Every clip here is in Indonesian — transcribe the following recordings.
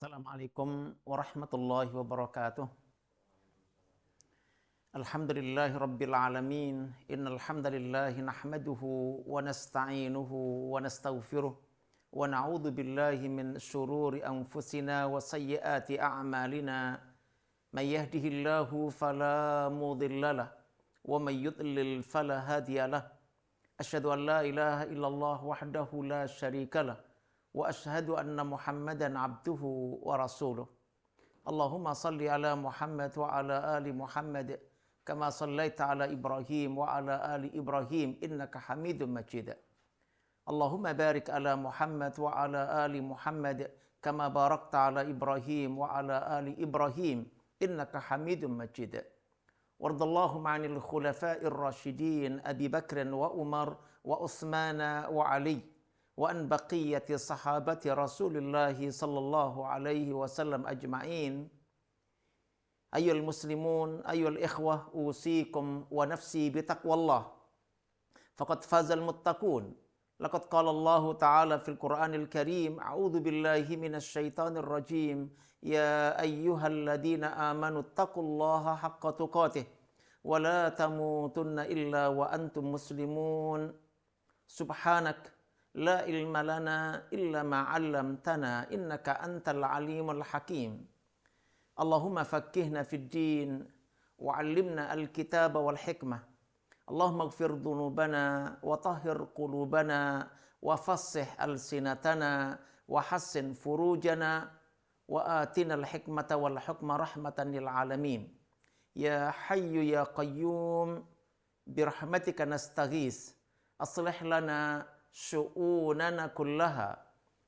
Assalamualaikum warahmatullahi wabarakatuh. Alhamdulillahi rabbil alamin. Innal hamdalillahi nahmaduhu wa nasta'inuhu wa nastaghfiruh wa na'udzu billahi min shururi anfusina wa sayyiati a'malina. May yahdihillahu fala mudhillalah wa may yudlil fala hadiyalah. Asyhadu an la ilaha illallah wahdahu la syarikalah wa asyhadu anna Muhammadan abduhu wa rasuluh. Allahumma salli ala Muhammad wa ala ali Muhammad kama sallaita ala Ibrahim wa ala ali Ibrahim innaka Hamidum Majid. Allahumma barik ala Muhammad wa ala ali Muhammad kama barakta ala Ibrahim wa ala ali Ibrahim innaka Hamidum Majid. Wardallahu ma'anil khulafa'ir rasyidin Abi Bakr wa Umar wa Utsman wa Ali wa an baqiyati sahabati Rasulillah sallallahu alaihi wasallam ajma'in. Ayyuhal muslimun, ayyuhal ikhwah, usikum wa nafsi bitaqwallah. Faqad fazal muttaqun. Laqad qala Allah Ta'ala fil Qur'anil Karim, a'udzu billahi minasy syaithanir rajim. Ya ayyuhalladzina amanu taqullaha haqqa tuqatih wa la tamutunna illa wa antum muslimun. Subhanak la ilma lana illa ma 'allamtana innaka antal alimul hakim. Allahumma faqqihna fid din wa 'allimna al-kitaba wal hikmah. Allahumma ighfir dhunubana wa tahhir qulubana wa fassih alsinatana wa hassin furujana wa atina al-hikmata wal hukma rahmatan lil alamin. Ya hayyu ya qayyum birahmatika nastaghis. Aslih lana syu'unana kullaha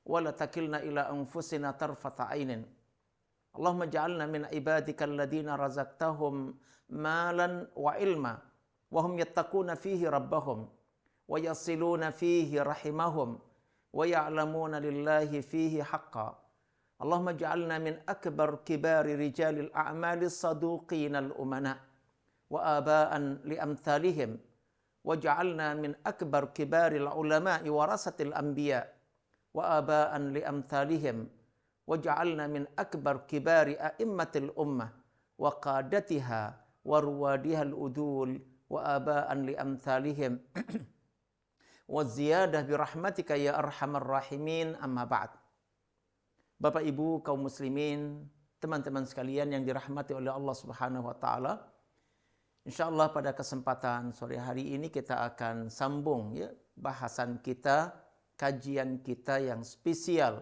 wa la takilna ila anfusina tarfata ainin. Allahumma ja'alna min ibadika alladhina razaqtahum malan wa ilma wa hum yattaquna fihi rabbahum wa yasiluna fihi rahimahum wa ya'lamuna lillahi fihi haqqa. Allahumma ja'alna min akbar kibari rijalil a'mali saduqina al-umana wa aba'an li amthalihim waj'alna min akbar kibaril ulama'i warasatil anbiya wa aba'an li amthalihim waj'alna min akbar kibari a'immatil ummah wa qadatiha wa ruwadihal udul wa aba'an li amthalihim wa ziyadah birahmatika ya arhamar rahimin. Amma ba'd. Bapak Ibu kaum muslimin, teman-teman sekalian yang dirahmati oleh Allah Subhanahu wa taala, insyaallah pada kesempatan sore hari ini kita akan sambung ya bahasan kita, kajian kita yang spesial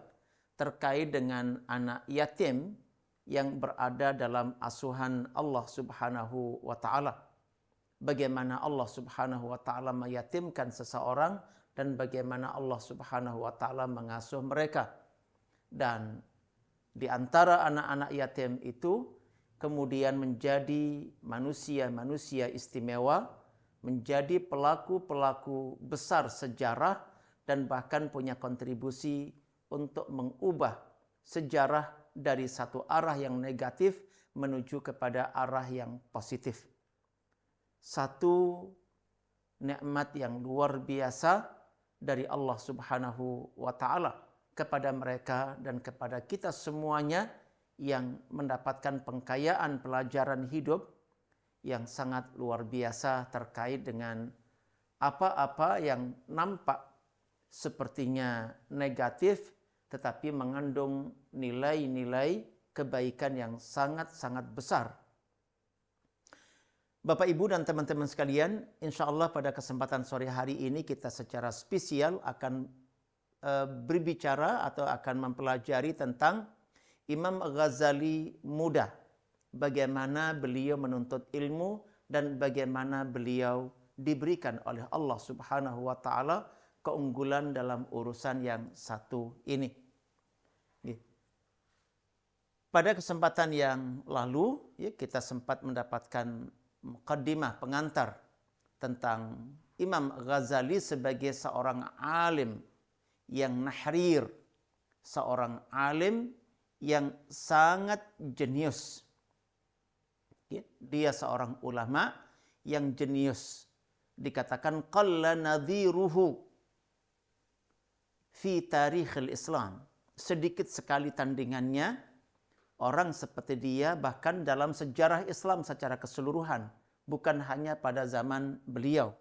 terkait dengan anak yatim yang berada dalam asuhan Allah Subhanahu wa taala. Bagaimana Allah Subhanahu wa taala meyatimkan seseorang dan bagaimana Allah Subhanahu wa taala mengasuh mereka. Dan di antara anak-anak yatim itu kemudian menjadi manusia-manusia istimewa, menjadi pelaku-pelaku besar sejarah dan bahkan punya kontribusi untuk mengubah sejarah dari satu arah yang negatif menuju kepada arah yang positif. Satu nikmat yang luar biasa dari Allah Subhanahu wa taala kepada mereka dan kepada kita semuanya yang mendapatkan pengkayaan pelajaran hidup yang sangat luar biasa terkait dengan apa-apa yang nampak sepertinya negatif tetapi mengandung nilai-nilai kebaikan yang sangat-sangat besar. Bapak Ibu dan teman-teman sekalian, insya Allah pada kesempatan sore hari ini kita secara spesial akan berbicara atau akan mempelajari tentang Imam Ghazali muda, bagaimana beliau menuntut ilmu dan bagaimana beliau diberikan oleh Allah Subhanahu wa taala keunggulan dalam urusan yang satu ini. Pada kesempatan yang lalu ya, kita sempat mendapatkan muqaddimah pengantar tentang Imam Ghazali sebagai seorang alim yang nahrir, seorang alim yang sangat jenius. Dia seorang ulama yang jenius. Dikatakan qalla nadhiruhu fi tarikhil Islam. sedikit sekali tandingannya orang seperti dia bahkan dalam sejarah Islam secara keseluruhan, bukan hanya pada zaman beliau.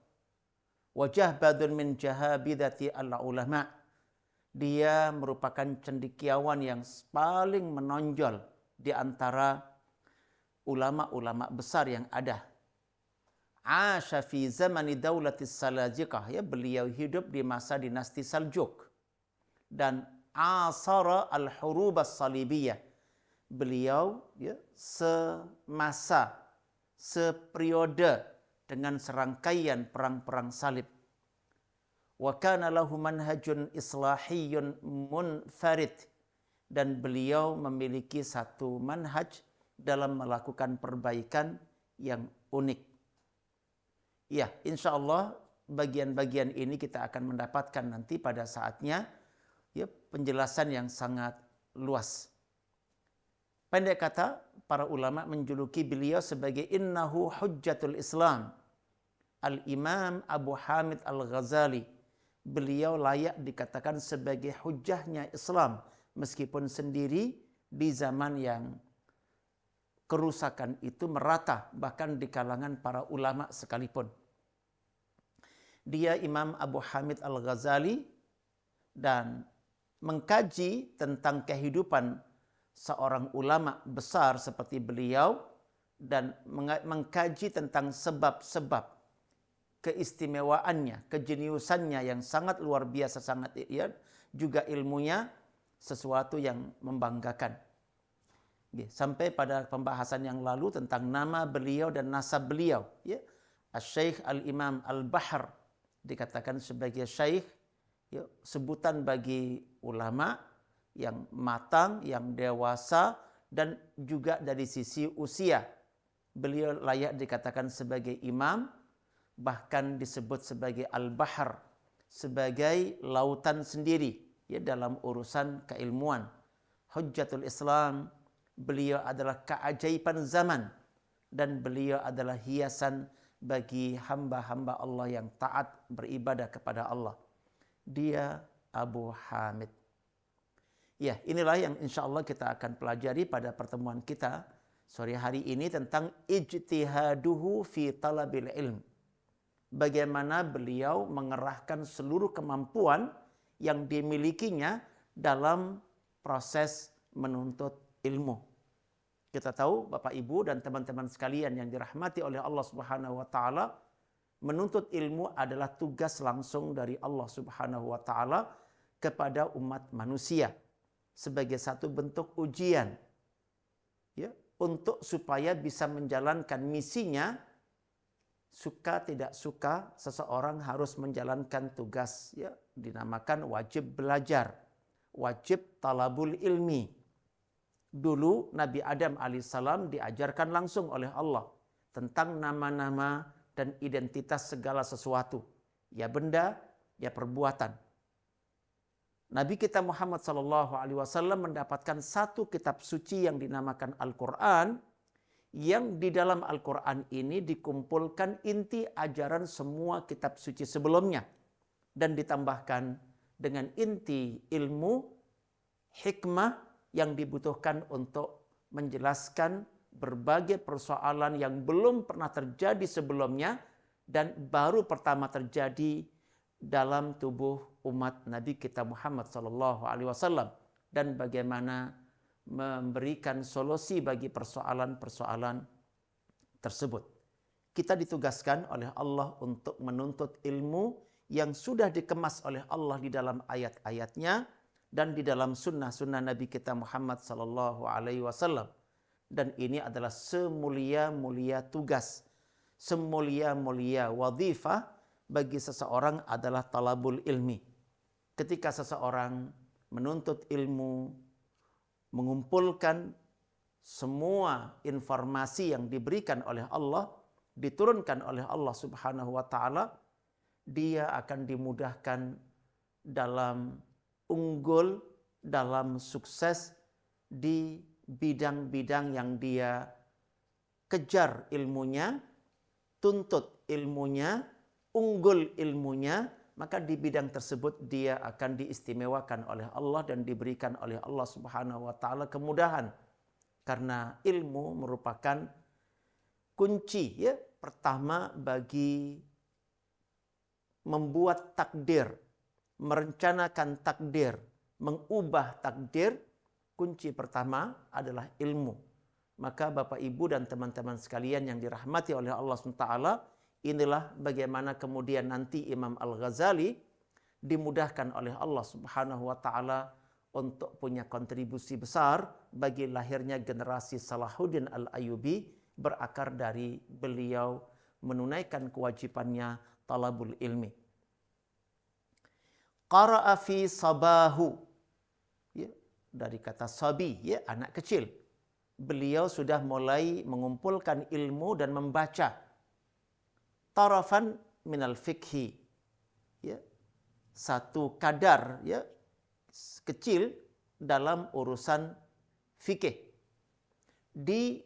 Wajah badun min jahabidati al-ulama. Dia merupakan cendekiawan yang paling menonjol di antara ulama-ulama besar yang ada. Asha fi zamani daulatis Salajiqah, ya, beliau hidup di masa dinasti Saljuk. Dan asara al-hurub as-salibiyah. Beliau, ya, semasa, seperiode dengan serangkaian perang-perang salib. Wa kana lahu manhajun islahiyyun munfarid, dan beliau memiliki satu manhaj dalam melakukan perbaikan yang unik. Ya, insya Allah bagian-bagian ini kita akan mendapatkan nanti pada saatnya, ya, penjelasan yang sangat luas. Pendek kata, para ulama menjuluki beliau sebagai innahu hujjatul Islam. Al-Imam Abu Hamid Al-Ghazali. Beliau layak dikatakan sebagai hujjahnya Islam, meskipun sendiri di zaman yang kerusakan itu merata, bahkan di kalangan para ulama sekalipun. Dia Imam Abu Hamid Al-Ghazali, dan mengkaji tentang kehidupan seorang ulama besar seperti beliau, dan mengkaji tentang sebab-sebab keistimewaannya, kejeniusannya yang sangat luar biasa, sangat, ya, juga ilmunya sesuatu yang membanggakan. Sampai pada pembahasan yang lalu tentang nama beliau dan nasab beliau, ya. Asy-Syaikh Al-Imam Al-Bahr dikatakan sebagai syekh, ya, sebutan bagi ulama yang matang, yang dewasa, dan juga dari sisi usia beliau layak dikatakan sebagai imam, bahkan disebut sebagai Al-Bahr, sebagai lautan sendiri, ya, dalam urusan keilmuan. Hujjatul Islam, beliau adalah keajaiban zaman, dan beliau adalah hiasan bagi hamba-hamba Allah yang taat beribadah kepada Allah. Dia Abu Hamid. Ya, inilah yang insya Allah kita akan pelajari pada pertemuan kita sore hari ini tentang ijtihaduhu fi talabil ilm. Bagaimana beliau mengerahkan seluruh kemampuan yang dimilikinya dalam proses menuntut ilmu. Kita tahu Bapak Ibu dan teman-teman sekalian yang dirahmati oleh Allah Subhanahu wa taala, menuntut ilmu adalah tugas langsung dari Allah Subhanahu wa taala kepada umat manusia sebagai satu bentuk ujian, ya, untuk supaya bisa menjalankan misinya. Suka tidak suka seseorang harus menjalankan tugas, ya, dinamakan wajib belajar, wajib talabul ilmi. Dulu Nabi Adam alaihissalam diajarkan langsung oleh Allah tentang nama-nama dan identitas segala sesuatu, ya benda, ya perbuatan. Nabi kita Muhammad SAW mendapatkan satu kitab suci yang dinamakan Al-Quran, yang di dalam Al-Quran ini dikumpulkan inti ajaran semua kitab suci sebelumnya, dan ditambahkan dengan inti ilmu, hikmah yang dibutuhkan untuk menjelaskan berbagai persoalan yang belum pernah terjadi sebelumnya dan baru pertama terjadi dalam tubuh umat Nabi kita Muhammad SAW, dan bagaimana memberikan solusi bagi persoalan-persoalan tersebut. Kita ditugaskan oleh Allah untuk menuntut ilmu yang sudah dikemas oleh Allah di dalam ayat-ayatnya dan di dalam sunnah-sunnah Nabi kita Muhammad SAW. Dan ini adalah semulia-mulia tugas, semulia-mulia wadhifah bagi seseorang adalah talabul ilmi. Ketika seseorang menuntut ilmu, mengumpulkan semua informasi yang diberikan oleh Allah, diturunkan oleh Allah Subhanahu wa taala, dia akan dimudahkan dalam unggul, dalam sukses di bidang-bidang yang dia kejar ilmunya, tuntut ilmunya, unggul ilmunya, maka di bidang tersebut dia akan diistimewakan oleh Allah dan diberikan oleh Allah Subhanahu wa taala kemudahan. Karena ilmu merupakan kunci ya pertama bagi membuat takdir, merencanakan takdir, mengubah takdir. Kunci pertama adalah ilmu. Maka Bapak Ibu dan teman-teman sekalian yang dirahmati oleh Allah SWT, inilah bagaimana kemudian nanti Imam Al-Ghazali dimudahkan oleh Allah Subhanahu wa taala untuk punya kontribusi besar bagi lahirnya generasi Salahuddin Al-Ayyubi berakar dari beliau menunaikan kewajibannya talabul ilmi. Qara'a fi sabahu, ya, dari kata sabi, ya, anak kecil. Beliau sudah mulai mengumpulkan ilmu dan membaca tarafan minal fikhi, ya, satu kadar ya kecil dalam urusan fikih di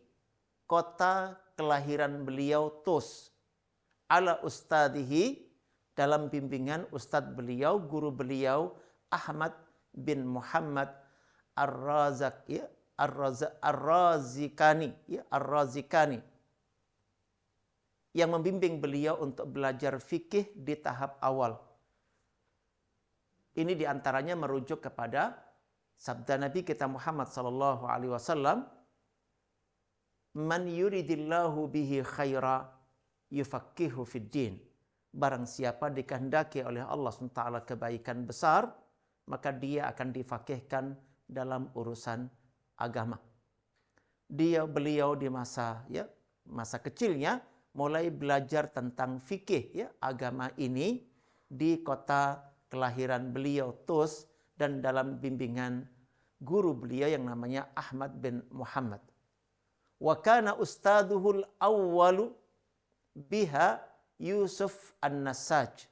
kota kelahiran beliau Tus, ala ustadihi, dalam bimbingan ustadz beliau, guru beliau Ahmad bin Muhammad Ar-Razak, ya, Ar-Razikani, ya, Ar-Razikani, yang membimbing beliau untuk belajar fikih di tahap awal. Ini diantaranya merujuk kepada sabda Nabi kita Muhammad sallallahu alaihi wasallam, "Man yuridillahu bihi khaira yufaqihu fid din." Barang siapa dikehendaki oleh Allah SWT kebaikan besar, maka dia akan difaqihkan dalam urusan agama. Beliau di masa kecilnya mulai belajar tentang fikih ya agama ini di kota kelahiran beliau Tus dan dalam bimbingan guru beliau yang namanya Ahmad bin Muhammad. Wa kana ustaduhul awwalu biha Yusuf An-Nasaj.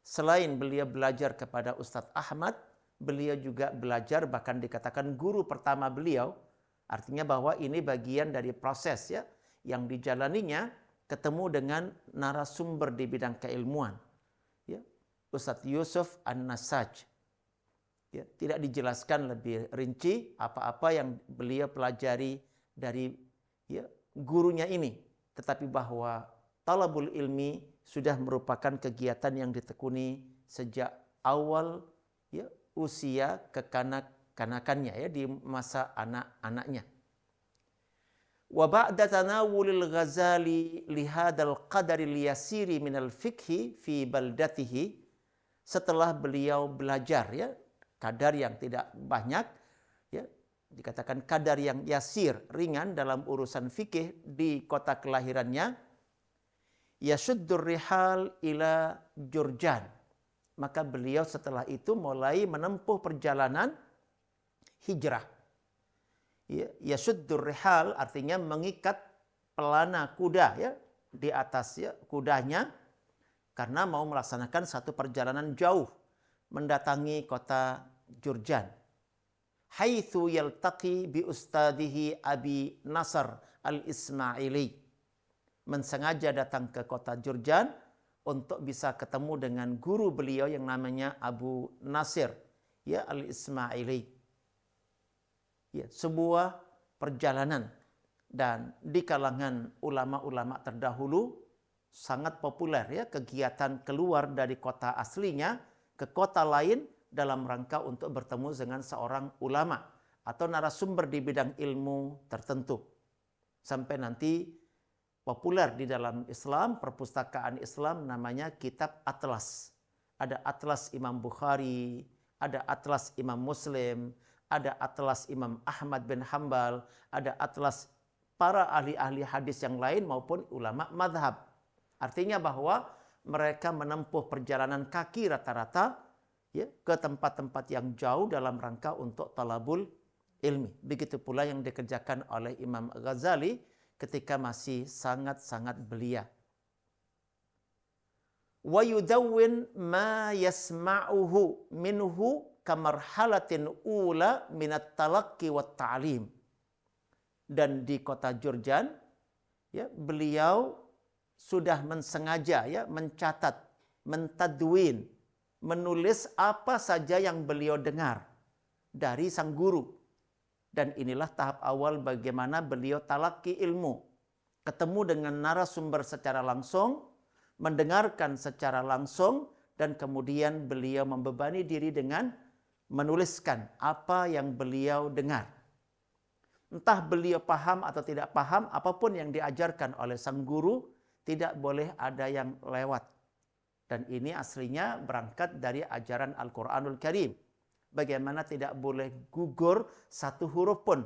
Selain beliau belajar kepada Ustadz Ahmad, beliau juga belajar, bahkan dikatakan guru pertama beliau. Artinya bahwa ini bagian dari proses ya yang dijalaninya ketemu dengan narasumber di bidang keilmuan. Ya, Ustadz Yusuf An-Nasaj. Ya, tidak dijelaskan lebih rinci apa-apa yang beliau pelajari dari ya, gurunya ini. Tetapi bahwa talabul ilmi sudah merupakan kegiatan yang ditekuni sejak awal ya, usia kekanak-kanakannya ya di masa anak-anaknya. Wa ba'da tanawulil Ghazali li hadzal qadaril yasiri minal fiqhi fi baldatihi, setelah beliau belajar ya kadar yang tidak banyak ya dikatakan kadar yang yasir, ringan dalam urusan fikih di kota kelahirannya, yashuddur rihal ila Jurjan. Maka beliau setelah itu mulai menempuh perjalanan hijrah. Yashuddur rihal artinya mengikat pelana kuda ya di atas ya kudanya karena mau melaksanakan satu perjalanan jauh mendatangi kota Jurjan. Haitsu yaltaqi bi ustadihi Abi Nasr Al-Ismaili. Mensengaja datang ke kota Jurjan untuk bisa ketemu dengan guru beliau yang namanya Abu Nasir ya Al-Ismaili. Ya, sebuah perjalanan dan di kalangan ulama-ulama terdahulu sangat populer ya kegiatan keluar dari kota aslinya ke kota lain dalam rangka untuk bertemu dengan seorang ulama atau narasumber di bidang ilmu tertentu. Sampai nanti populer di dalam Islam, perpustakaan Islam namanya kitab Atlas. Ada Atlas Imam Bukhari, ada Atlas Imam Muslim, ada Atlas Imam Ahmad bin Hambal, ada Atlas para ahli-ahli hadis yang lain maupun ulama madhab. Artinya bahwa mereka menempuh perjalanan kaki rata-rata ya, ke tempat-tempat yang jauh dalam rangka untuk talabul ilmi. Begitu pula yang dikerjakan oleh Imam Ghazali ketika masih sangat-sangat belia. Wa yudawwin ma yasma'uhu minhu kamarhalatin ula minat talaqqi wat ta'lim. Dan di kota Jurjan ya beliau sudah mensengaja ya mencatat mentadwin, menulis apa saja yang beliau dengar dari sang guru. Dan inilah tahap awal bagaimana beliau talaki ilmu. Ketemu dengan narasumber secara langsung, mendengarkan secara langsung, dan kemudian beliau membebani diri dengan menuliskan apa yang beliau dengar. Entah beliau paham atau tidak paham, apapun yang diajarkan oleh sang guru, tidak boleh ada yang lewat. Dan ini aslinya berangkat dari ajaran Al-Quranul Karim. Bagaimana tidak boleh gugur satu huruf pun.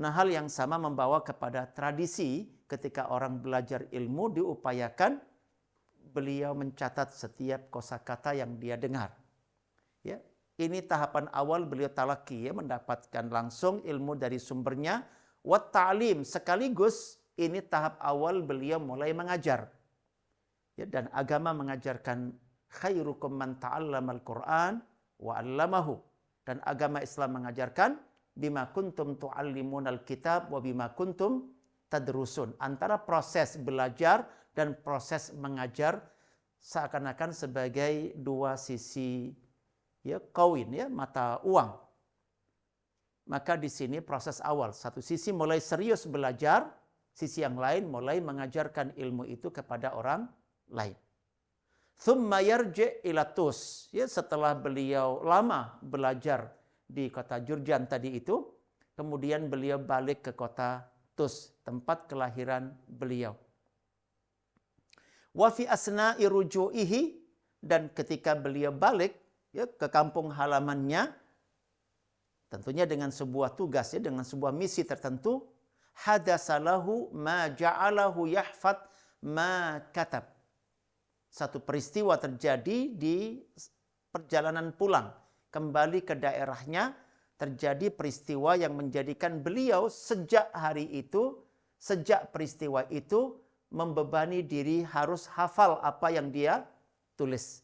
Nah, hal yang sama membawa kepada tradisi ketika orang belajar ilmu diupayakan beliau mencatat setiap kosakata yang dia dengar. Ya, ini tahapan awal beliau talaki, ya, mendapatkan langsung ilmu dari sumbernya. Wat ta'lim, sekaligus ini tahap awal beliau mulai mengajar. Ya, dan agama mengajarkan khairukum man ta'allamal Qur'an wa 'allamahu. Dan agama Islam mengajarkan bima kuntum tu'allimunal kitab wa bima kuntum tadrusun. Antara proses belajar dan proses mengajar seakan-akan sebagai dua sisi, ya, koin, ya, mata uang. Maka di sini proses awal, satu sisi mulai serius belajar, sisi yang lain mulai mengajarkan ilmu itu kepada orang lain. Thumma yarji' ila Tus, ya, setelah beliau lama belajar di kota Jurjan tadi itu, kemudian beliau balik ke kota Tus, tempat kelahiran beliau. Wa fi asna'i ruju'ihi, dan ketika beliau balik, ya, ke kampung halamannya, tentunya dengan sebuah tugas, ya, dengan sebuah misi tertentu, hadasalahu ma ja'alahu yahfad ma katab. Satu peristiwa terjadi di perjalanan pulang kembali ke daerahnya, terjadi peristiwa yang menjadikan beliau sejak hari itu, sejak peristiwa itu, membebani diri harus hafal apa yang dia tulis.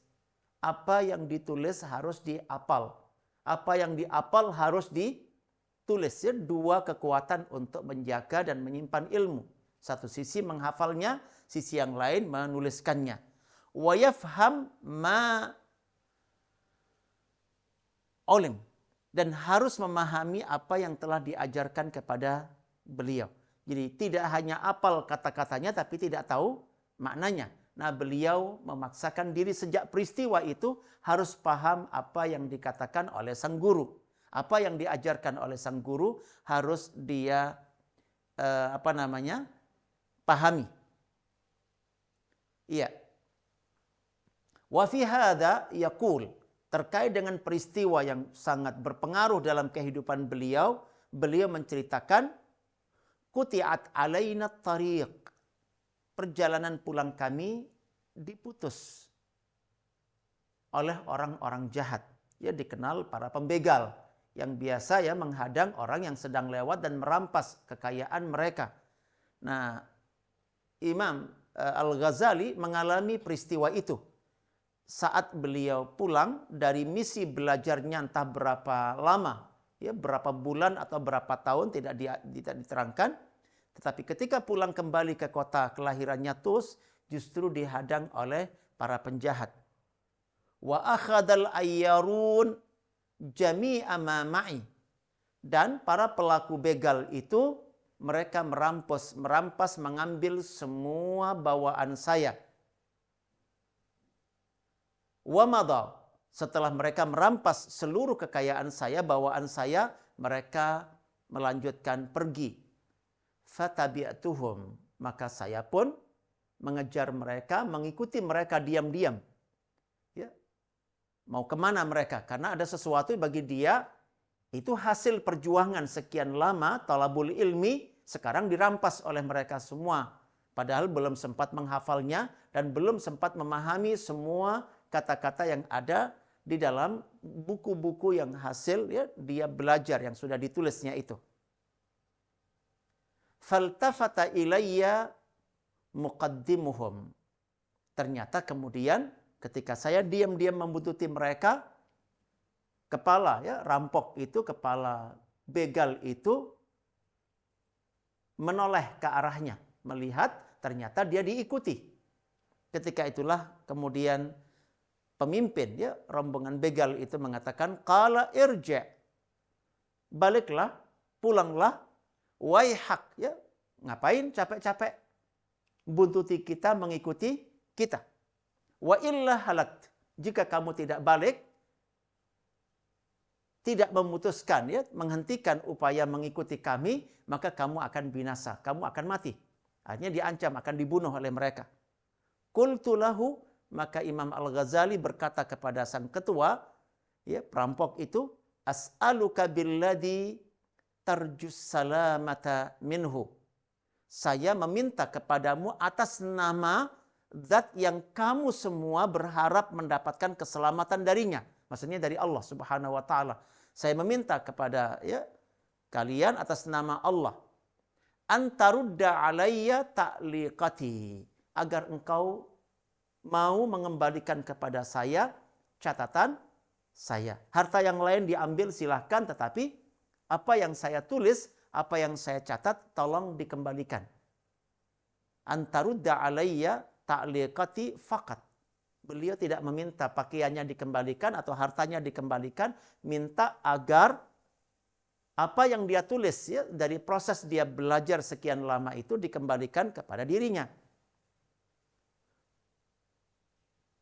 Apa yang ditulis harus diapal. Apa yang diapal harus ditulis. Ya, dua kekuatan untuk menjaga dan menyimpan ilmu. Satu sisi menghafalnya, sisi yang lain menuliskannya. Wa yafham ma ulim, dan harus memahami apa yang telah diajarkan kepada beliau. Jadi tidak hanya apal kata-katanya tapi tidak tahu maknanya. Nah, beliau memaksakan diri sejak peristiwa itu harus paham apa yang dikatakan oleh sang guru. Apa yang diajarkan oleh sang guru harus dia pahami. Iya. Wa fi hadza yaqul, terkait dengan peristiwa yang sangat berpengaruh dalam kehidupan beliau, beliau menceritakan quti'at alaina tariq, perjalanan pulang kami diputus oleh orang-orang jahat. Ya, dikenal para pembegal yang biasa, ya, menghadang orang yang sedang lewat dan merampas kekayaan mereka. Nah, Imam Al-Ghazali mengalami peristiwa itu saat beliau pulang dari misi belajarnya, entah berapa lama, ya, berapa bulan atau berapa tahun tidak diterangkan. Tetapi ketika pulang kembali ke kota kelahirannya Tus, justru dihadang oleh para penjahat. Wa akhadal ayyarun jami'a ma ma'i, dan para pelaku begal itu mereka merampas, mengambil semua bawaan saya. Wa madha, setelah mereka merampas seluruh kekayaan saya, bawaan saya, mereka melanjutkan pergi. Fatabi'tuhum, maka saya pun mengejar mereka, mengikuti mereka diam-diam. Ya. Mau kemana mereka? Karena ada sesuatu bagi dia, itu hasil perjuangan sekian lama, talabul ilmi, sekarang dirampas oleh mereka semua. Padahal belum sempat menghafalnya dan belum sempat memahami semua kata-kata yang ada di dalam buku-buku yang hasil, ya, dia belajar yang sudah ditulisnya itu. Faltafata ilayya muqaddimuhum. Ternyata kemudian ketika saya diam-diam membuntuti mereka, kepala, ya, rampok itu, kepala begal itu menoleh ke arahnya, melihat ternyata dia diikuti. Ketika itulah kemudian pemimpin ya rombongan begal itu mengatakan, qala irji', baliklah, pulanglah, waihak, ya ngapain capek-capek buntuti kita, mengikuti kita. Wa illa halakt, jika kamu tidak balik, tidak memutuskan ya menghentikan upaya mengikuti kami, maka kamu akan binasa, kamu akan mati. Akhirnya diancam akan dibunuh oleh mereka. Qultu lahu, maka Imam Al-Ghazali berkata kepada sang ketua, ya perampok itu, as'aluka billadhi tarjus salamata minhu. Saya meminta kepadamu atas nama zat yang kamu semua berharap mendapatkan keselamatan darinya. Maksudnya dari Allah Subhanahu wa taala. Saya meminta kepada ya kalian atas nama Allah, antarudda alayya ta'liqati, agar engkau mau mengembalikan kepada saya catatan saya. Harta yang lain diambil silahkan, tetapi apa yang saya tulis, apa yang saya catat, tolong dikembalikan. Antarudda alayya ta'liqati faqat. Beliau tidak meminta pakaiannya dikembalikan atau hartanya dikembalikan, minta agar apa yang dia tulis ya dari proses dia belajar sekian lama itu dikembalikan kepada dirinya.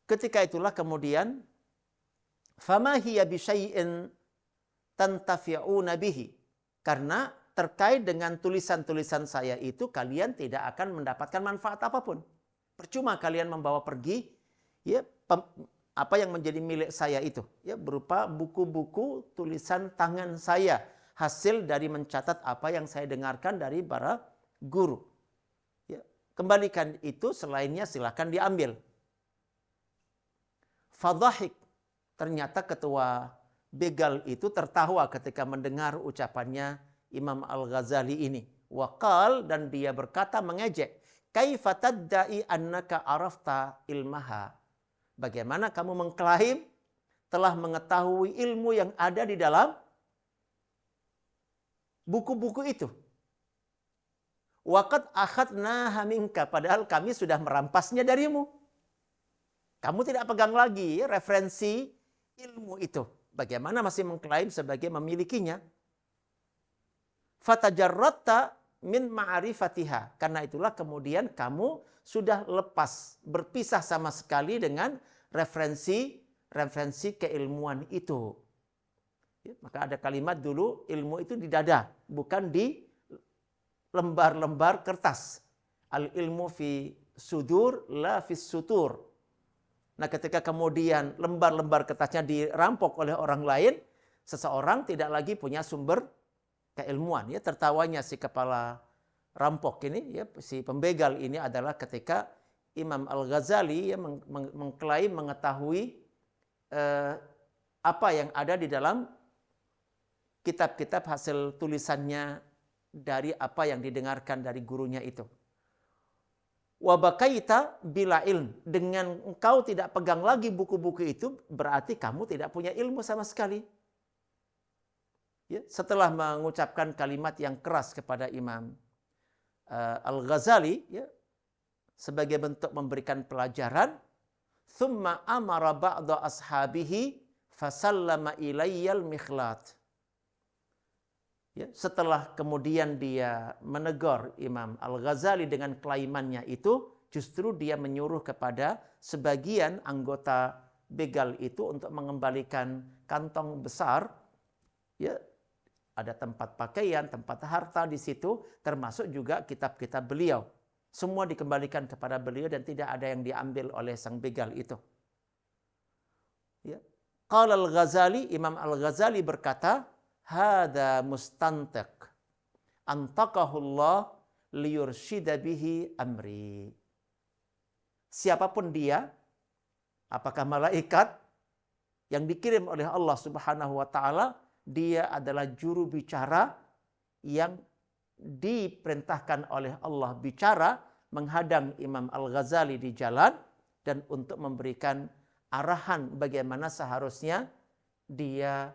Ketika itulah kemudian fama hiya bi syai'in tantafi'una bihi, karena terkait dengan tulisan-tulisan saya itu kalian tidak akan mendapatkan manfaat apapun. Percuma kalian membawa pergi ya apa yang menjadi milik saya itu ya berupa buku-buku tulisan tangan saya, hasil dari mencatat apa yang saya dengarkan dari para guru. Ya, kembalikan itu, selainnya silakan diambil. Fadhahik, ternyata ketua begal itu tertawa ketika mendengar ucapannya Imam Al-Ghazali ini. Waqal, dan dia berkata mengejek, kaifa tadda'i annaka arafta ilmaha. Bagaimana kamu mengklaim telah mengetahui ilmu yang ada di dalam buku-buku itu. Waqad akhadnaha minka, padahal kami sudah merampasnya darimu. Kamu tidak pegang lagi referensi ilmu itu. Bagaimana masih mengklaim sebagai memilikinya? Fatajarratta min ma'rifatiha. Karena itulah kemudian kamu sudah lepas, berpisah sama sekali dengan referensi keilmuan itu. Ya, maka ada kalimat dulu, ilmu itu di dada, bukan di lembar-lembar kertas. Al ilmu fi sudur la fi sutur. Nah, ketika kemudian lembar-lembar kertasnya dirampok oleh orang lain, seseorang tidak lagi punya sumber keilmuan. Ya, tertawanya si kepala rampok ini, ya, si pembegal ini adalah ketika Imam Al-Ghazali ya, mengklaim mengetahui apa yang ada di dalam kitab-kitab hasil tulisannya dari apa yang didengarkan dari gurunya itu. Wa baqaita bila ilm, dengan engkau tidak pegang lagi buku-buku itu, berarti kamu tidak punya ilmu sama sekali. Ya, setelah mengucapkan kalimat yang keras kepada Imam Al-Ghazali ya, sebagai bentuk memberikan pelajaran, thumma amara ba'da ashabihi fasallama ilayyal mikhlat. Ya, setelah kemudian dia menegur Imam Al-Ghazali dengan klaimannya itu, justru dia menyuruh kepada sebagian anggota begal itu untuk mengembalikan kantong besar, ya, ada tempat pakaian, tempat harta di situ, termasuk juga kitab-kitab beliau. Semua dikembalikan kepada beliau dan tidak ada yang diambil oleh sang begal itu. Ya. Qala Al-Ghazali, Imam Al-Ghazali berkata, hadza mustantiq antaqahullah liyursyida bihi amri. Siapapun dia, apakah malaikat yang dikirim oleh Allah Subhanahu wa taala, dia adalah juru bicara yang diperintahkan oleh Allah bicara menghadang Imam Al-Ghazali di jalan dan untuk memberikan arahan bagaimana seharusnya dia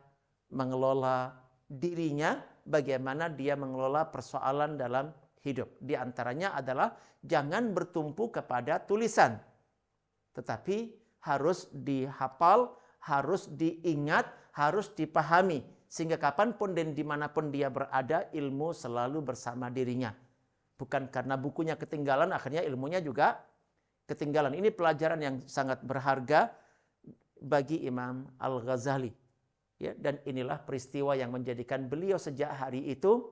mengelola dirinya, bagaimana dia mengelola persoalan dalam hidup. Di antaranya adalah jangan bertumpu kepada tulisan. tetapi harus dihafal, harus diingat, harus dipahami. Sehingga kapanpun dan dimanapun dia berada, ilmu selalu bersama dirinya. Bukan karena bukunya ketinggalan, akhirnya ilmunya juga ketinggalan. Ini pelajaran yang sangat berharga bagi Imam Al-Ghazali. Ya, dan inilah peristiwa yang menjadikan beliau sejak hari itu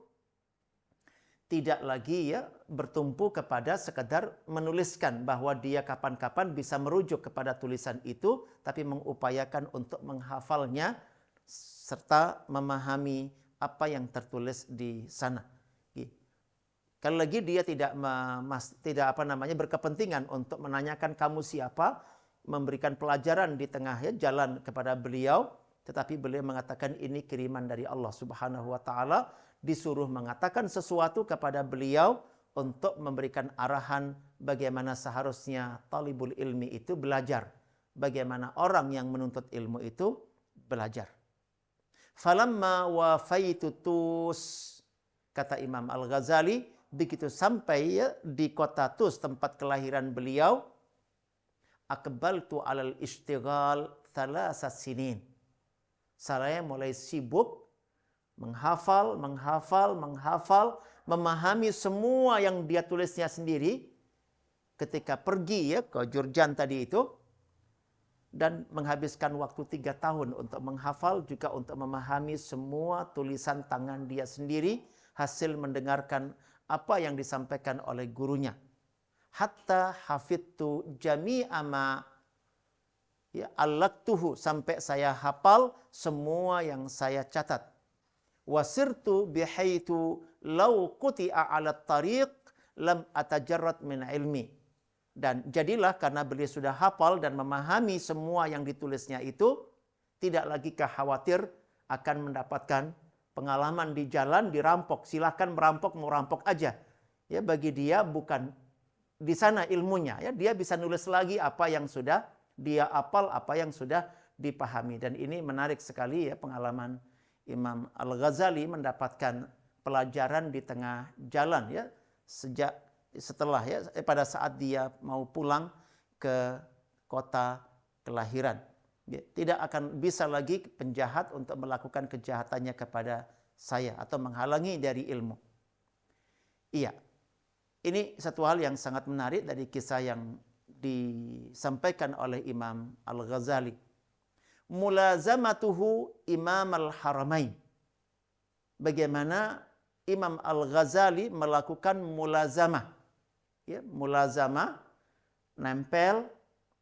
tidak lagi ya bertumpu kepada sekedar menuliskan, bahwa dia kapan-kapan bisa merujuk kepada tulisan itu, tapi mengupayakan untuk menghafalnya serta memahami apa yang tertulis di sana. Sekali lagi dia tidak berkepentingan untuk menanyakan kamu siapa, memberikan pelajaran di tengah jalan kepada beliau, tetapi beliau mengatakan ini kiriman dari Allah Subhanahu wa taala, disuruh mengatakan sesuatu kepada beliau untuk memberikan arahan bagaimana seharusnya talibul ilmi itu belajar, bagaimana orang yang menuntut ilmu itu belajar. Falamma wafaitu Tus, kata Imam Al-Ghazali, begitu sampai di kota Tus tempat kelahiran beliau, akbaltu alal istighal thalasa sinin. Saya mulai sibuk menghafal, memahami semua yang dia tulisnya sendiri ketika pergi ke Jurjan tadi itu, dan menghabiskan waktu 3 tahun untuk menghafal, juga untuk memahami semua tulisan tangan dia sendiri, hasil mendengarkan apa yang disampaikan oleh gurunya. Hatta hafidtu jami'a ma allaktuhu, sampai saya hafal semua yang saya catat. Wasirtu bihaitu law quti'a 'ala tariq lam atajarrad min ilmi. Dan jadilah karena beliau sudah hafal dan memahami semua yang ditulisnya itu, tidak lagi khawatir akan mendapatkan pengalaman di jalan dirampok. Silakan merampok, mau rampok aja. Ya, bagi dia bukan di sana ilmunya. Ya, dia bisa nulis lagi apa yang sudah dia hafal, apa yang sudah dipahami. Dan ini menarik sekali ya, pengalaman Imam Al-Ghazali mendapatkan pelajaran di tengah jalan ya, pada saat dia mau pulang ke kota kelahiran. Tidak akan bisa lagi penjahat untuk melakukan kejahatannya kepada saya atau menghalangi dari ilmu. Iya, ini satu hal yang sangat menarik dari kisah yang disampaikan oleh Imam Al-Ghazali. Mulazamatuhu Imam Al-Haramain. Bagaimana Imam Al-Ghazali melakukan mulazamah. Ya, mulazamah, nempel,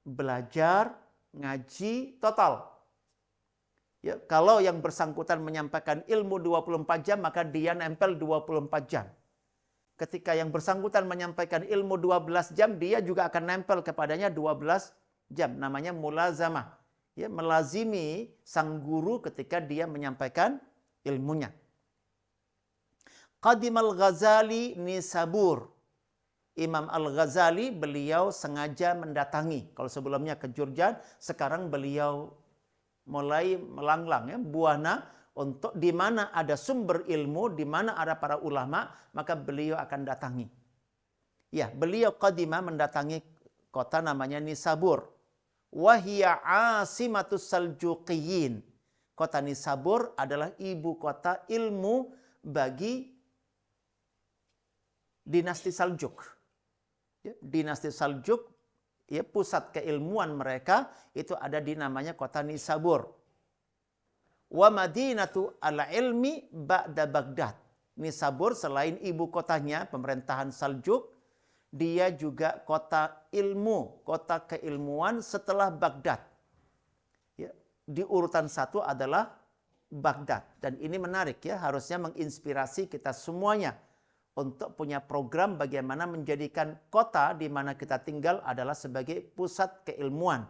belajar, ngaji, total. Ya, kalau yang bersangkutan menyampaikan ilmu 24 jam, maka dia nempel 24 jam. Ketika yang bersangkutan menyampaikan ilmu 12 jam, dia juga akan nempel kepadanya 12 jam. Namanya mulazamah. Ya, melazimi sang guru ketika dia menyampaikan ilmunya. Qadimal Ghazali Nisabur. Imam Al-Ghazali beliau sengaja mendatangi. Kalau sebelumnya ke Jurjan, sekarang beliau mulai melanglang ya, buana untuk di mana ada sumber ilmu, di mana ada para ulama, maka beliau akan datangi. Ya, beliau qadima mendatangi kota namanya Nisabur. Wahiya asimatus saljuqiyin. Kota Nisabur adalah ibu kota ilmu bagi dinasti Saljuk. Ya, dinasti Saljuk, ya, pusat keilmuan mereka itu ada di namanya kota Nisabur. Wa madinatu al-ilmi ba'da Baghdad. Nisabur selain ibu kotanya pemerintahan Saljuk, dia juga kota ilmu, kota keilmuan setelah Baghdad. Ya, di urutan 1 adalah Baghdad. Dan ini menarik ya, harusnya menginspirasi kita semuanya untuk punya program bagaimana menjadikan kota di mana kita tinggal adalah sebagai pusat keilmuan.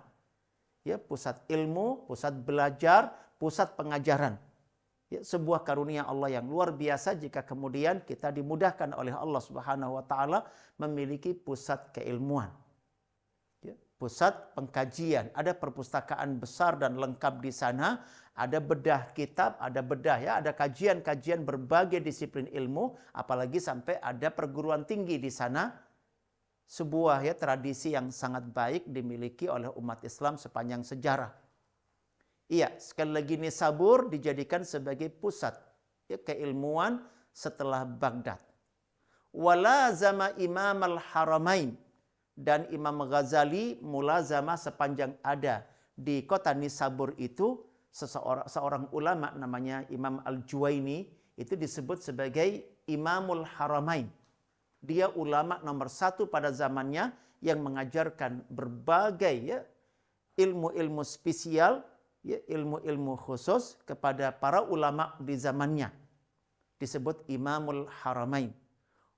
Ya, pusat ilmu, pusat belajar, pusat pengajaran. Ya, sebuah karunia Allah yang luar biasa jika kemudian kita dimudahkan oleh Allah Subhanahu wa taala memiliki pusat keilmuan. Ya, pusat pengkajian, ada perpustakaan besar dan lengkap di sana. Ada bedah kitab, ada bedah ya, ada kajian-kajian berbagai disiplin ilmu, apalagi sampai ada perguruan tinggi di sana. sebuah tradisi yang sangat baik dimiliki oleh umat Islam sepanjang sejarah. Iya, sekali lagi Nisabur dijadikan sebagai pusat keilmuan setelah Baghdad. Walazama Imam al-Haramain, dan Imam Ghazali mulazamah sepanjang ada di kota Nisabur itu seorang ulama namanya Imam Al-Juwaini, itu disebut sebagai Imamul Haramain. Dia ulama nomor 1 pada zamannya yang mengajarkan berbagai ilmu-ilmu spesial, ilmu-ilmu khusus kepada para ulama di zamannya. Disebut Imamul Haramain.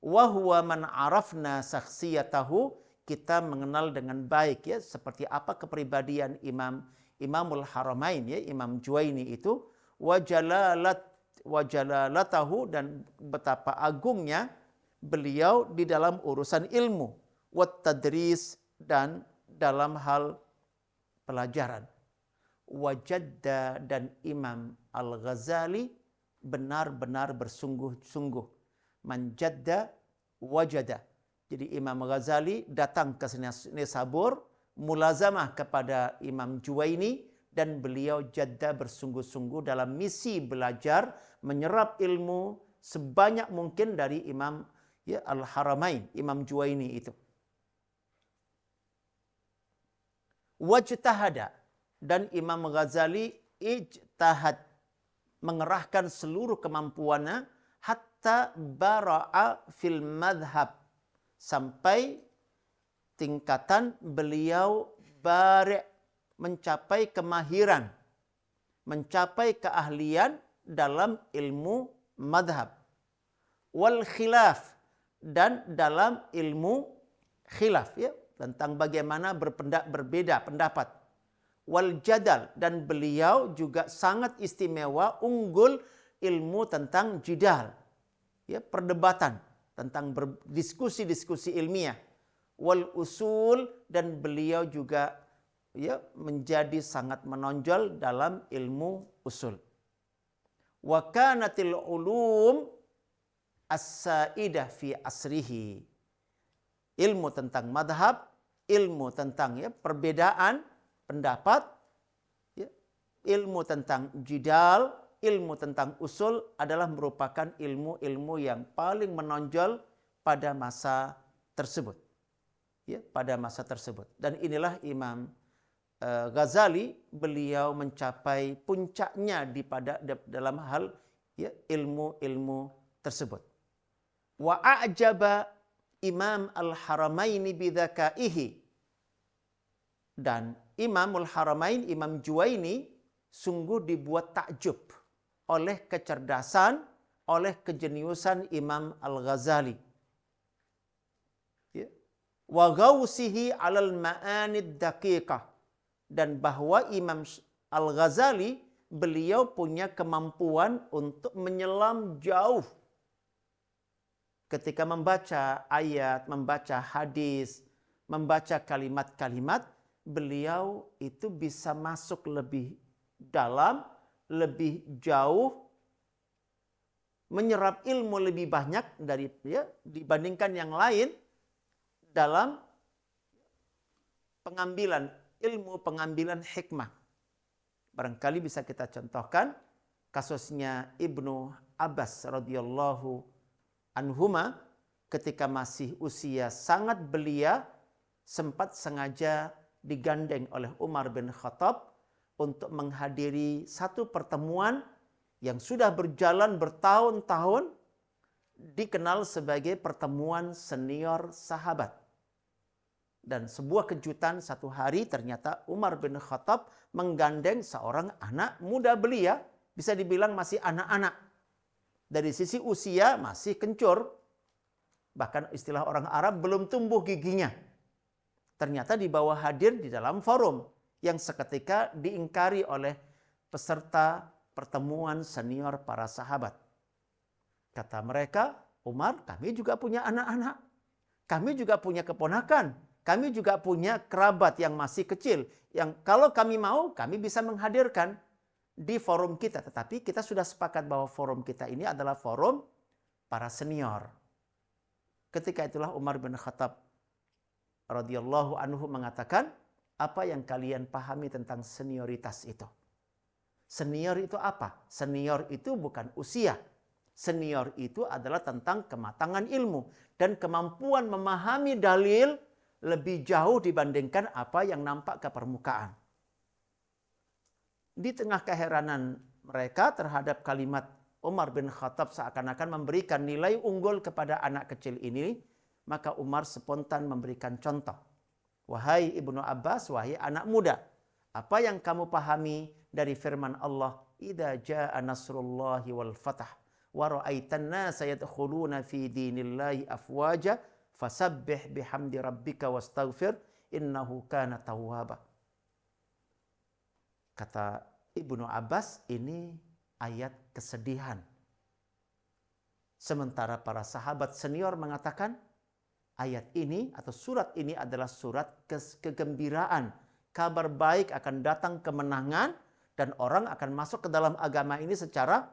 Wa huwa man arafna sakhsiyatahu, kita mengenal dengan baik seperti apa kepribadian Imamul Haramain Imam Juwaini itu, wa jalalatahu, dan betapa agungnya beliau di dalam urusan ilmu, wa tadris, dan dalam hal pelajaran. Wajadda, dan Imam Al-Ghazali benar-benar bersungguh-sungguh. Manjadda wajada. Jadi Imam Ghazali datang ke Nisabur, mulazamah kepada Imam Juwaini, dan beliau jadda bersungguh-sungguh dalam misi belajar, menyerap ilmu sebanyak mungkin dari Imam Al-Haramain, Imam Juwaini itu. Wajtahada, dan Imam Ghazali ijtahad, mengerahkan seluruh kemampuannya, hatta bara'a fil madhab, sampai tingkatan beliau bari', mencapai kemahiran, mencapai keahlian dalam ilmu madhab. Wal khilaf, dan dalam ilmu khilaf, tentang bagaimana berbeda pendapat. Wal jadal, dan beliau juga sangat istimewa, unggul ilmu tentang jidal, perdebatan, tentang berdiskusi-diskusi ilmiah. Wal usul, dan beliau juga menjadi sangat menonjol dalam ilmu usul. Wa kanatil ulum as-saidah fi asrihi, ilmu tentang madhab, ilmu tentang perbedaan pendapat, ilmu tentang jidal, ilmu tentang usul adalah merupakan ilmu-ilmu yang paling menonjol pada masa tersebut. Pada masa tersebut. Dan inilah Imam Ghazali, beliau mencapai puncaknya dalam hal ilmu-ilmu tersebut. Wa a'jaba Imam Al-Haramaini bidzakaihi, dan Imamul Haramain, Imam Juwaini, sungguh dibuat takjub oleh kecerdasan, oleh kejeniusan Imam Al-Ghazali. Wa ghausihi 'alal ma'anid daqiqah, dan bahwa Imam Al-Ghazali, beliau punya kemampuan untuk menyelam jauh ketika membaca ayat, membaca hadis, membaca kalimat-kalimat. Beliau itu bisa masuk lebih dalam, lebih jauh, menyerap ilmu lebih banyak dibandingkan yang lain dalam pengambilan ilmu, pengambilan hikmah. Barangkali bisa kita contohkan kasusnya Ibnu Abbas radhiyallahu anhuma, ketika masih usia sangat belia, sempat sengaja digandeng oleh Umar bin Khattab untuk menghadiri satu pertemuan yang sudah berjalan bertahun-tahun, dikenal sebagai pertemuan senior sahabat. Dan sebuah kejutan, satu hari ternyata Umar bin Khattab menggandeng seorang anak muda belia, bisa dibilang masih anak-anak. Dari sisi usia masih kencur, bahkan istilah orang Arab belum tumbuh giginya. Ternyata dibawa hadir di dalam forum yang seketika diingkari oleh peserta pertemuan senior para sahabat. Kata mereka, Umar, kami juga punya anak-anak. Kami juga punya keponakan. Kami juga punya kerabat yang masih kecil. Yang kalau kami mau, kami bisa menghadirkan di forum kita. Tetapi kita sudah sepakat bahwa forum kita ini adalah forum para senior. Ketika itulah Umar bin Khattab radhiyallahu anhu mengatakan, apa yang kalian pahami tentang senioritas itu? Senior itu apa? Senior itu bukan usia. Senior itu adalah tentang kematangan ilmu dan kemampuan memahami dalil lebih jauh dibandingkan apa yang nampak ke permukaan. Di tengah keheranan mereka terhadap kalimat Umar bin Khattab seakan-akan memberikan nilai unggul kepada anak kecil ini, maka Umar spontan memberikan contoh. Wahai Ibnu Abbas, wahai anak muda, apa yang kamu pahami dari firman Allah, "Idza jaa nasrullahi wal fath wa ra'aitan nasa yadkhuluna fi dinillahi afwaja fasabbih bihamdi rabbika wastaghfir innahu kana tawwaba." Kata Ibnu Abbas, ini ayat kesedihan. Sementara para sahabat senior mengatakan, ayat ini atau surat ini adalah surat kegembiraan. Kabar baik akan datang kemenangan dan orang akan masuk ke dalam agama ini secara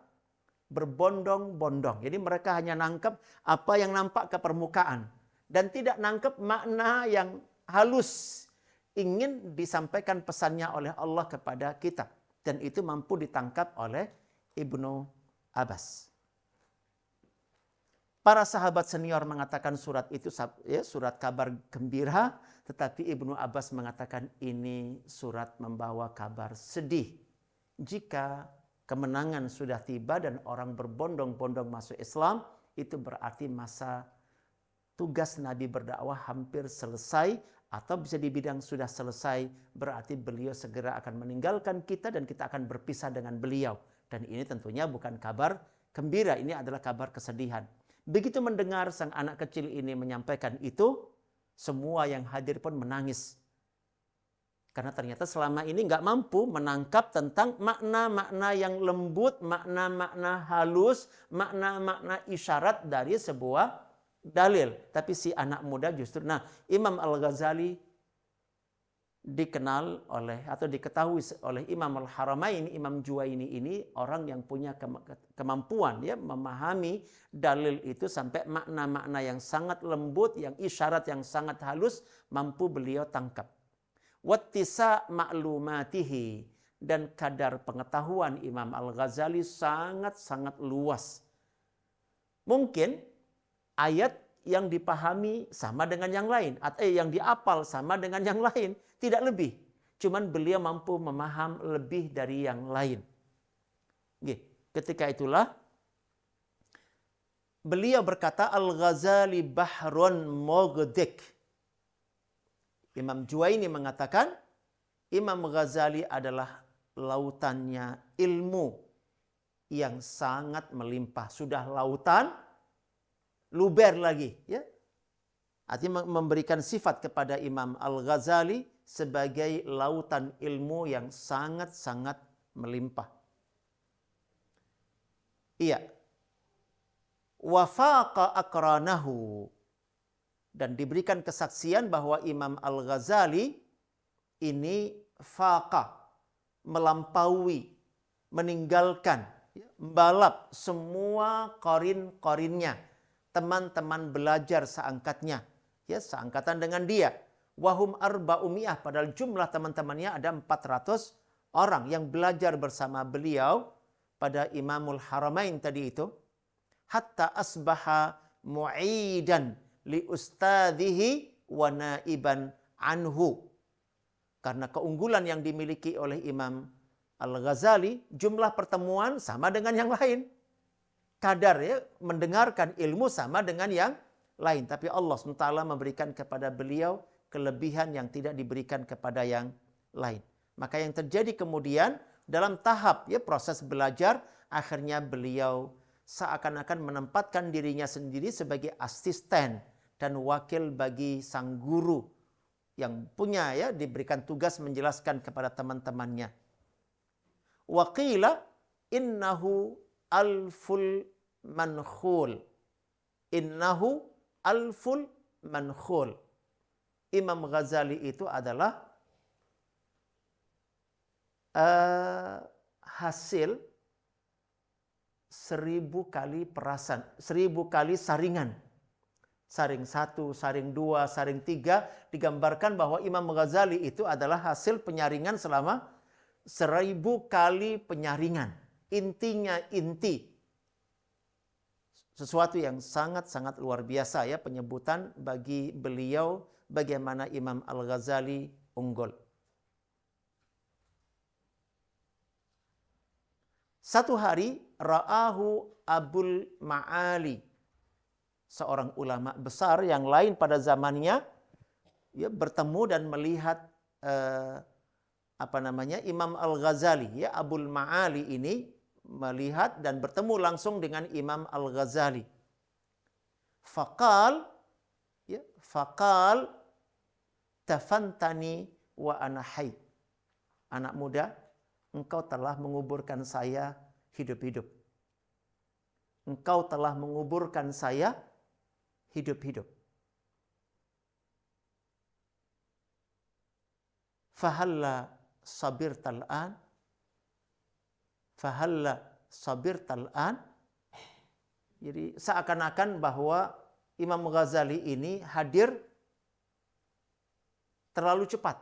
berbondong-bondong. Jadi mereka hanya nangkep apa yang nampak ke permukaan dan tidak nangkep makna yang halus. Ingin disampaikan pesannya oleh Allah kepada kita. Dan itu mampu ditangkap oleh Ibnu Abbas. Para sahabat senior mengatakan surat itu surat kabar gembira. Tetapi Ibnu Abbas mengatakan ini surat membawa kabar sedih. Jika kemenangan sudah tiba dan orang berbondong-bondong masuk Islam, itu berarti masa tugas Nabi berdakwah hampir selesai. Atau bisa dibilang sudah selesai, berarti beliau segera akan meninggalkan kita dan kita akan berpisah dengan beliau. Dan ini tentunya bukan kabar gembira, ini adalah kabar kesedihan. Begitu mendengar sang anak kecil ini menyampaikan itu, semua yang hadir pun menangis. Karena ternyata selama ini nggak mampu menangkap tentang makna-makna yang lembut, makna-makna halus, makna-makna isyarat dari sebuah dalil. Tapi si anak muda justru, Imam Al-Ghazali dikenal oleh atau diketahui oleh Imam Al-Haramain, Imam Juwaini ini orang yang punya kemampuan memahami dalil itu sampai makna-makna yang sangat lembut, yang isyarat yang sangat halus mampu beliau tangkap. Wattisa ma'lumatihi, dan kadar pengetahuan Imam Al-Ghazali sangat-sangat luas. Mungkin ayat yang dipahami sama dengan yang lain, atau yang diapal sama dengan yang lain, tidak lebih. Cuman beliau mampu memaham lebih dari yang lain. Ketika itulah beliau berkata, Al-Ghazali bahrun mogdik. Imam Juwaini mengatakan, Imam Ghazali adalah lautannya ilmu yang sangat melimpah. Sudah lautan, luber lagi, ya. Artinya memberikan sifat kepada Imam Al-Ghazali sebagai lautan ilmu yang sangat-sangat melimpah. Iya. Wafaqa akranahu, dan diberikan kesaksian bahwa Imam Al-Ghazali ini faqa, melampaui, meninggalkan, balap semua qarin-qarinnya, teman-teman belajar seangkatnya, seangkatan dengan dia. Wahum arba'umiyah, padahal jumlah teman-temannya ada 400 orang yang belajar bersama beliau pada Imamul Haramain tadi itu. Hatta asbaha mu'idan li ustadhihi wa naiban anhu. Karena keunggulan yang dimiliki oleh Imam Al-Ghazali, jumlah pertemuan sama dengan yang lain. Kadar mendengarkan ilmu sama dengan yang lain. Tapi Allah SWT memberikan kepada beliau kelebihan yang tidak diberikan kepada yang lain. Maka yang terjadi kemudian dalam tahap proses belajar, akhirnya beliau seakan-akan menempatkan dirinya sendiri sebagai asisten dan wakil bagi sang guru yang punya diberikan tugas menjelaskan kepada teman-temannya. Wa qila innahu alful mankhul. Innahu alful mankhul. Imam Ghazali itu adalah hasil 1000 kali perasan, 1000 kali saringan, saring 1, saring 2, saring 3, digambarkan bahwa Imam Ghazali itu adalah hasil penyaringan selama 1000 kali penyaringan. Intinya inti. Sesuatu yang sangat-sangat luar biasa ya penyebutan bagi beliau bagaimana Imam Al-Ghazali unggul. Satu hari ra'ahu Abul Ma'ali, seorang ulama besar yang lain pada zamannya, ya, bertemu dan melihat Imam Al-Ghazali, ya, Abul Ma'ali ini melihat dan bertemu langsung dengan Imam Al-Ghazali. Faqal tafantani wa ana hayy. Anak muda, engkau telah menguburkan saya hidup-hidup. Engkau telah menguburkan saya hidup-hidup. Fahalla sabirtal an? Fahalla sabirtal an? Jadi seakan-akan bahwa Imam Ghazali ini hadir terlalu cepat.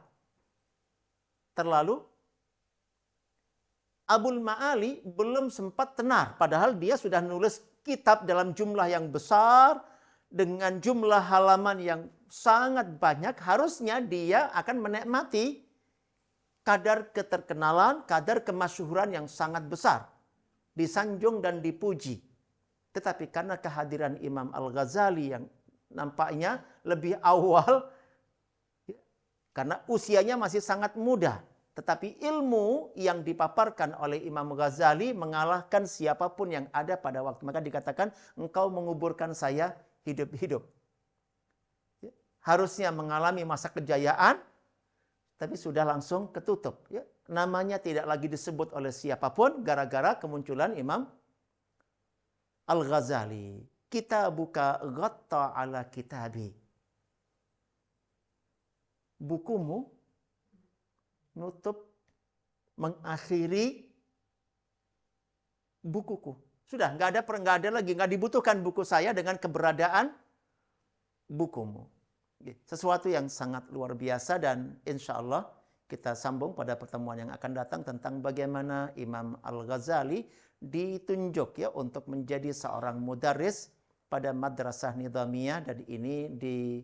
Abul Ma'ali belum sempat tenar, padahal dia sudah nulis kitab dalam jumlah yang besar, dengan jumlah halaman yang sangat banyak. Harusnya dia akan menikmati kadar keterkenalan, kadar kemasyhuran yang sangat besar, disanjung dan dipuji. Tetapi karena kehadiran Imam Al-Ghazali yang nampaknya lebih awal, karena usianya masih sangat muda, tetapi ilmu yang dipaparkan oleh Imam Ghazali mengalahkan siapapun yang ada pada waktu. Maka dikatakan, engkau menguburkan saya hidup-hidup. Harusnya mengalami masa kejayaan, tapi sudah langsung ketutup. Ya. Namanya tidak lagi disebut oleh siapapun gara-gara kemunculan Imam Al-Ghazali. Kita buka ghatta ala kitabi. Bukumu nutup, mengakhiri bukuku. Sudah, nggak ada lagi, nggak dibutuhkan buku saya dengan keberadaan bukumu. Sesuatu yang sangat luar biasa, dan insya Allah kita sambung pada pertemuan yang akan datang tentang bagaimana Imam Al-Ghazali ditunjuk ya untuk menjadi seorang mudarris pada madrasah nidhamiyah, dan ini di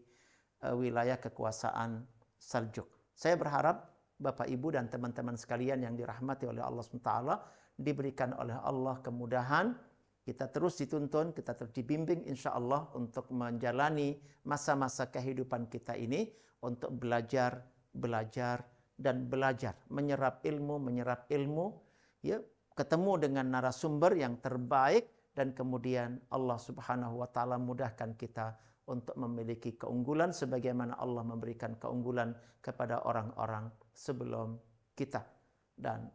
wilayah kekuasaan Saljuk. Saya berharap Bapak Ibu dan teman-teman sekalian yang dirahmati oleh Allah SWT diberikan oleh Allah kemudahan, kita terus dituntun, kita terus dibimbing insya Allah untuk menjalani masa-masa kehidupan kita ini untuk belajar, dan belajar, menyerap ilmu, ya, ketemu dengan narasumber yang terbaik, dan kemudian Allah Subhanahu wa taala mudahkan kita untuk memiliki keunggulan sebagaimana Allah memberikan keunggulan kepada orang-orang sebelum kita. Dan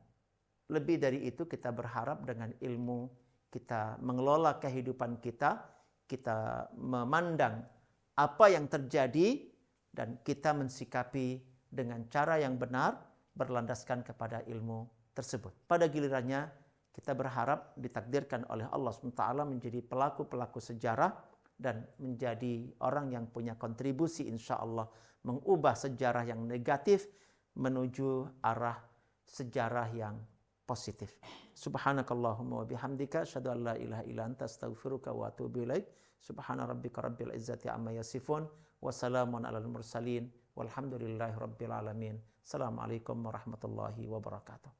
lebih dari itu, kita berharap dengan ilmu kita mengelola kehidupan kita, kita memandang apa yang terjadi dan kita mensikapi dengan cara yang benar berlandaskan kepada ilmu tersebut. Pada gilirannya kita berharap ditakdirkan oleh Allah SWT menjadi pelaku-pelaku sejarah dan menjadi orang yang punya kontribusi insya Allah mengubah sejarah yang negatif menuju arah sejarah yang positif. Subhanakallahumma wa bihamdika asyhadu an la ilaha illa anta astaghfiruka wa atubu ilaik. Subhana rabbika rabbil izzati amma yasifun wa salamun alal mursalin walhamdulillahi rabbil alamin. Assalamualaikum warahmatullahi wabarakatuh.